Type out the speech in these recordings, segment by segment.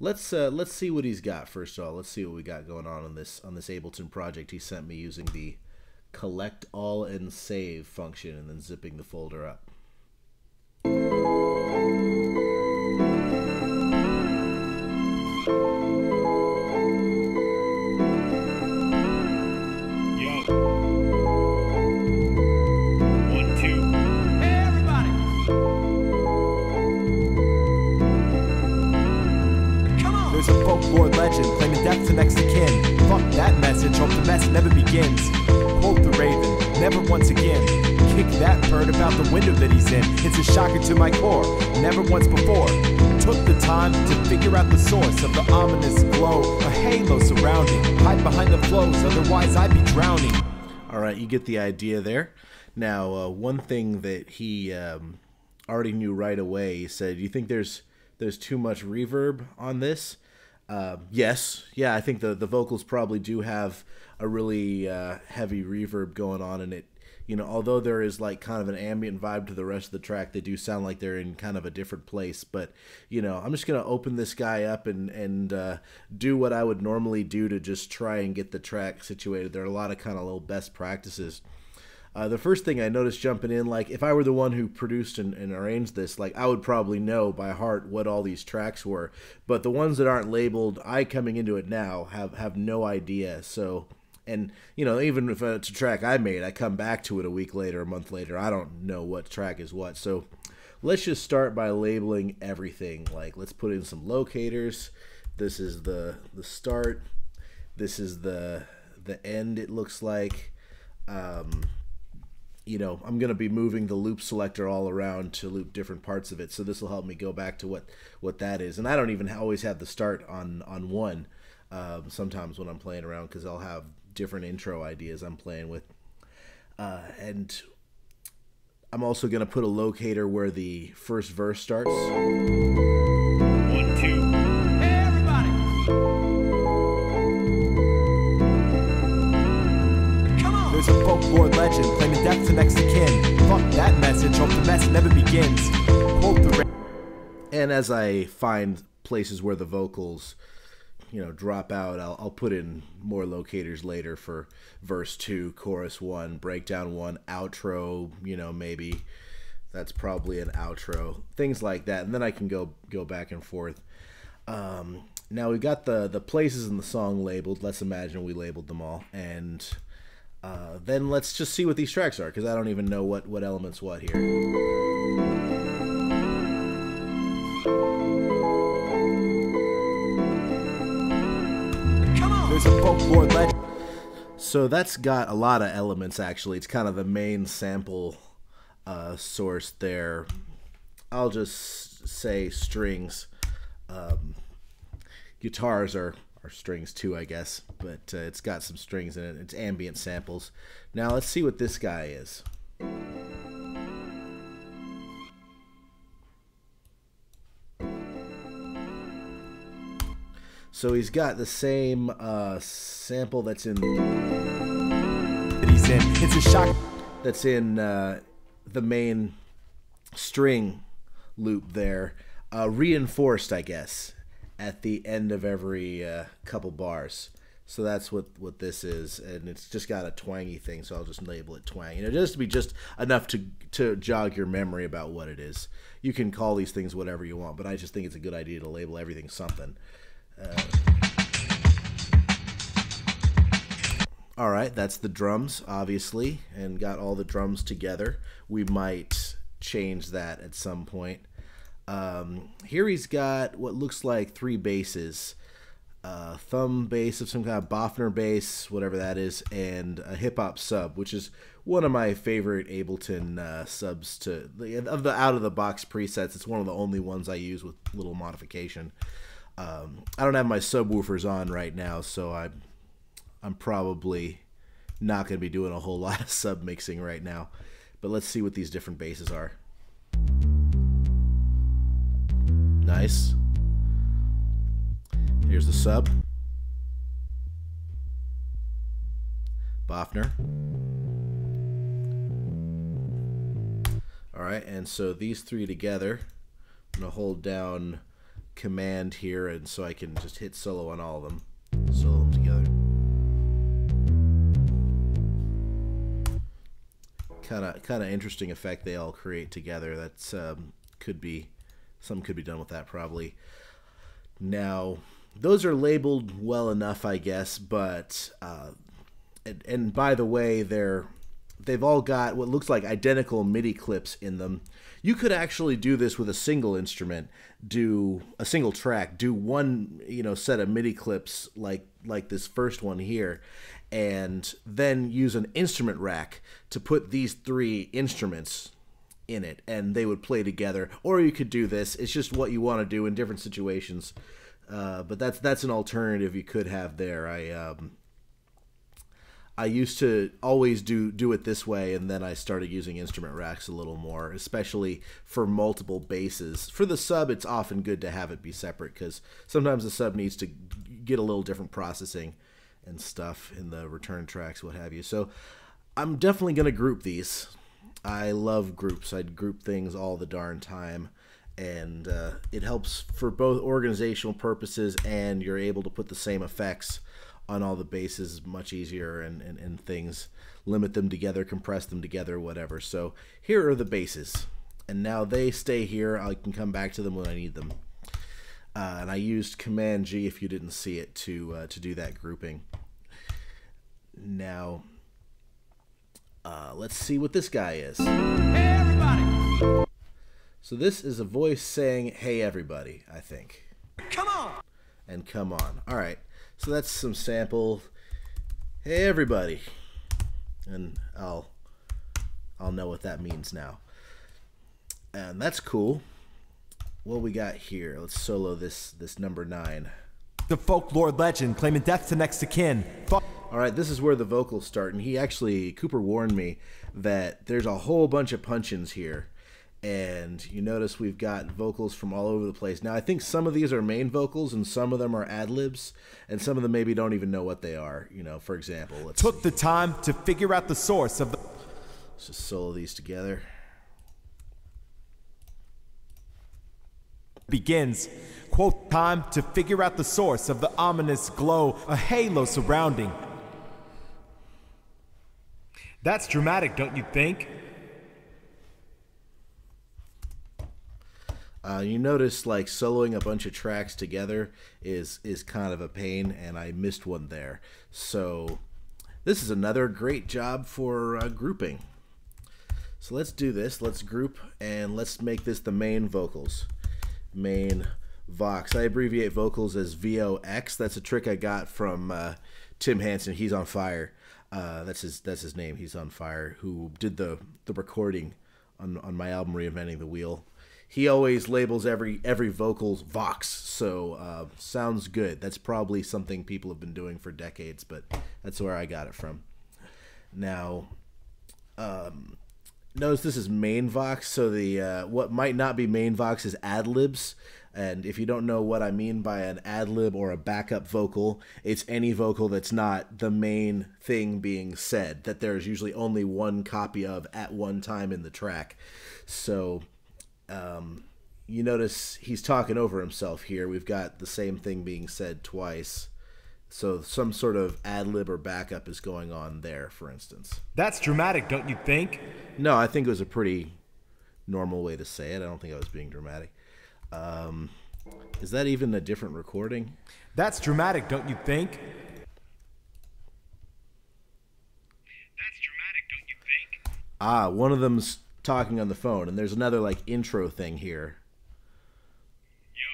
let's see what he's got first of all. Let's see what we got going on this Ableton project he sent me using the collect all and save function and then zipping the folder up. Folklore legend, claiming death to next of kin. Fuck that message, hope the mess never begins. Quote the raven, never once again. Kick that bird about the window that he's in. It's a shocker to my core, never once before. Took the time to figure out the source of the ominous glow. A halo surrounding, hide behind the flows, otherwise I'd be drowning. Alright, you get the idea there. Now, one thing that he already knew right away, he said, "Do you think there's too much reverb on this?" Yes. Yeah, I think the vocals probably do have a really heavy reverb going on in it. You know, although there is like kind of an ambient vibe to the rest of the track, they do sound like they're in kind of a different place. But, you know, I'm just going to open this guy up and do what I would normally do to just try and get the track situated. There are a lot of kind of little best practices. The first thing I noticed jumping in, like if I were the one who produced and arranged this, like I would probably know by heart what all these tracks were. But the ones that aren't labeled, I coming into it now have no idea. So, and you know, even if it's a track I made, I come back to it a week later, a month later, I don't know what track is what. So let's just start by labeling everything. Like let's put in some locators. This is the start. This is the end, it looks like. You know, I'm going to be moving the loop selector all around to loop different parts of it, so this will help me go back to what that is. And I don't even always have the start on one sometimes when I'm playing around, because I'll have different intro ideas I'm playing with. And I'm also going to put a locator where the first verse starts. 1, 2. Hey, everybody! There's a folklore legend, claiming death to next of kin. Fuck that message, hope the mess never begins. Quote the and as I find places where the vocals, you know, drop out, I'll put in more locators later for verse 2, chorus 1, breakdown 1, outro, you know, maybe that's probably an outro, things like that, and then I can go back and forth. Now we've got the places in the song labeled. Let's imagine we labeled them all, and then let's just see what these tracks are, because I don't even know what element's what here. There's a folklore legend. So that's got a lot of elements, actually. It's kind of the main sample source there. I'll just say strings. Guitars are strings too, I guess, but it's got some strings in it. It's ambient samples. Now let's see what this guy is. So he's got the same sample that's in. It's a shock. That's in the main string loop there, reinforced, I guess, at the end of every couple bars. So that's what this is, and it's just got a twangy thing, so I'll just label it twang. You know, just to be just enough to jog your memory about what it is. You can call these things whatever you want, but I just think it's a good idea to label everything something. All right, that's the drums, obviously, and got all the drums together. We might change that at some point. Here he's got what looks like 3 basses. Thumb bass of some kind of Bofner bass, whatever that is, and a hip-hop sub, which is one of my favorite Ableton subs of the out-of-the-box presets. It's one of the only ones I use with little modification. I don't have my subwoofers on right now, so I'm probably not going to be doing a whole lot of sub mixing right now. But let's see what these different basses are. Nice. Here's the sub. Bofner. Alright, and so these 3 together, I'm going to hold down Command here, and so I can just hit solo on all of them, solo them together. Kind of interesting effect they all create together. That's could be done with that probably. Now those are labeled well enough, I guess, but and by the way, they've all got what looks like identical MIDI clips in them. You could actually do this with a single instrument, do a single track, do one, set of MIDI clips like this first one here, and then use an instrument rack to put these 3 instruments in it, and they would play together. Or you could do this. It's just what you want to do in different situations. But that's an alternative you could have there. I used to always do it this way, and then I started using instrument racks a little more, especially for multiple basses. For the sub, it's often good to have it be separate, because sometimes the sub needs to get a little different processing and stuff in the return tracks, what have you. So I'm definitely going to group these. I love groups. I'd group things all the darn time, and it helps for both organizational purposes, and you're able to put the same effects on all the basses much easier, and things, limit them together, compress them together, whatever. So here are the basses, and now they stay here. I can come back to them when I need them. And I used Command G, if you didn't see it, to do that grouping. Now let's see what this guy is. Hey everybody! So this is a voice saying "Hey everybody," I think. Come on! And come on. All right. So that's some sample. Hey everybody, and I'll know what that means now. And that's cool. What we got here? Let's solo this number 9. The folklore legend claiming death to next to kin. All right, this is where the vocals start, and Cooper warned me that there's a whole bunch of punch-ins here. And you notice we've got vocals from all over the place. Now, I think some of these are main vocals, and some of them are ad-libs, and some of them maybe don't even know what they are. For example, let's took the time to figure out the source of the... Let's just solo these together. Begins, quote, time to figure out the source of the ominous glow, a halo surrounding. That's dramatic, don't you think? You notice like soloing a bunch of tracks together is kind of a pain, and I missed one there. So this is another great job for grouping. So let's do this. Let's group, and let's make this the main vocals. Main Vox. I abbreviate vocals as VOX. That's a trick I got from Tim Hansen. He's on fire. That's his name. He's on fire. Who did the recording on my album Reinventing the Wheel. He always labels every vocals Vox, so sounds good. That's probably something people have been doing for decades, but that's where I got it from. Now, notice this is main Vox, so the what might not be main Vox is ad-libs. And if you don't know what I mean by an ad-lib or a backup vocal, it's any vocal that's not the main thing being said, that there's usually only one copy of at one time in the track. So you notice he's talking over himself here. We've got the same thing being said twice. So some sort of ad-lib or backup is going on there, for instance. That's dramatic, don't you think? No, I think it was a pretty normal way to say it. I don't think I was being dramatic. Is that even a different recording? That's dramatic, don't you think? That's dramatic, don't you think? Ah, one of them's talking on the phone, and there's another like intro thing here. Yo.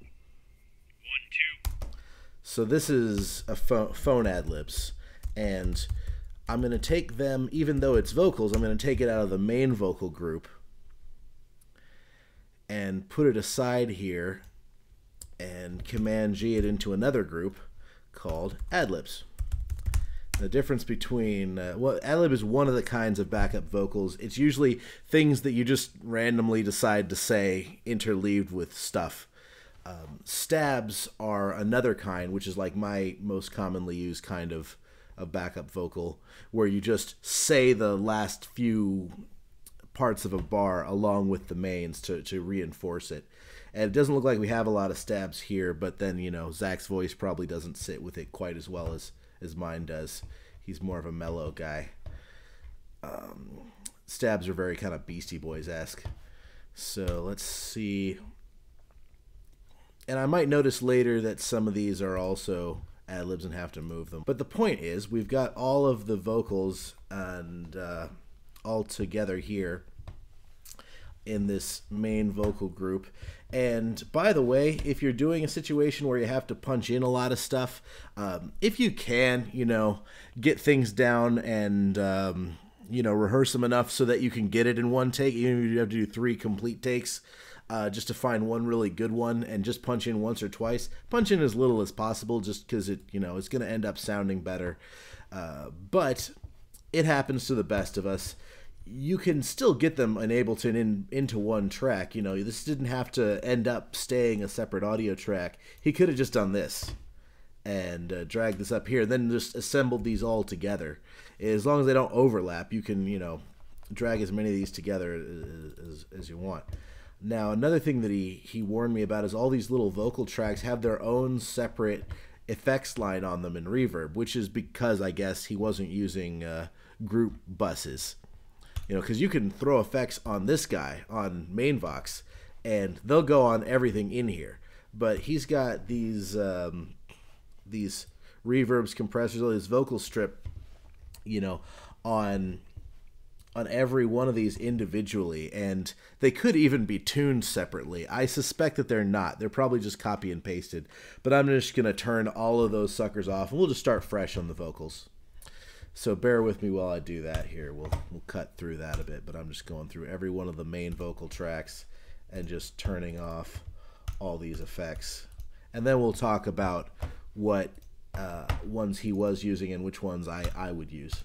1, 2. So this is a phone ad-libs, and I'm going to take them, even though it's vocals, I'm going to take it out of the main vocal group and put it aside here and Command G it into another group called ad-libs. The difference between ad-lib is one of the kinds of backup vocals. It's usually things that you just randomly decide to say interleaved with stuff. Stabs are another kind, which is like my most commonly used kind of backup vocal, where you just say the last few parts of a bar along with the mains to reinforce it. And it doesn't look like we have a lot of stabs here, but then, you know, Zach's voice probably doesn't sit with it quite as well as mine does. He's more of a mellow guy. Stabs are very kind of Beastie Boys-esque. So let's see. And I might notice later that some of these are also ad-libs and have to move them. But the point is, we've got all of the vocals and all together here in this main vocal group. And by the way, if you're doing a situation where you have to punch in a lot of stuff, if you can, you know, get things down and, you know, rehearse them enough so that you can get it in one take, even if you have to do 3 complete takes, just to find one really good one and just punch in once or twice. Punch in as little as possible just because it, you know, it's going to end up sounding better. But it happens to the best of us. You can still get them in Ableton into one track. You know, this didn't have to end up staying a separate audio track. He could have just done this and dragged this up here, and then just assembled these all together. As long as they don't overlap, you can, you know, drag as many of these together as you want. Now, another thing that he warned me about is all these little vocal tracks have their own separate effects line on them in Reverb, which is because, I guess, he wasn't using group buses. You know, because you can throw effects on this guy, on Mainvox, and they'll go on everything in here. But he's got these reverbs, compressors, all this vocal strip, you know, on every one of these individually, and they could even be tuned separately. I suspect that they're not. They're probably just copy and pasted. But I'm just going to turn all of those suckers off, and we'll just start fresh on the vocals. So bear with me while I do that here. We'll cut through that a bit, but I'm just going through every one of the main vocal tracks and just turning off all these effects. And then we'll talk about what ones he was using and which ones I would use.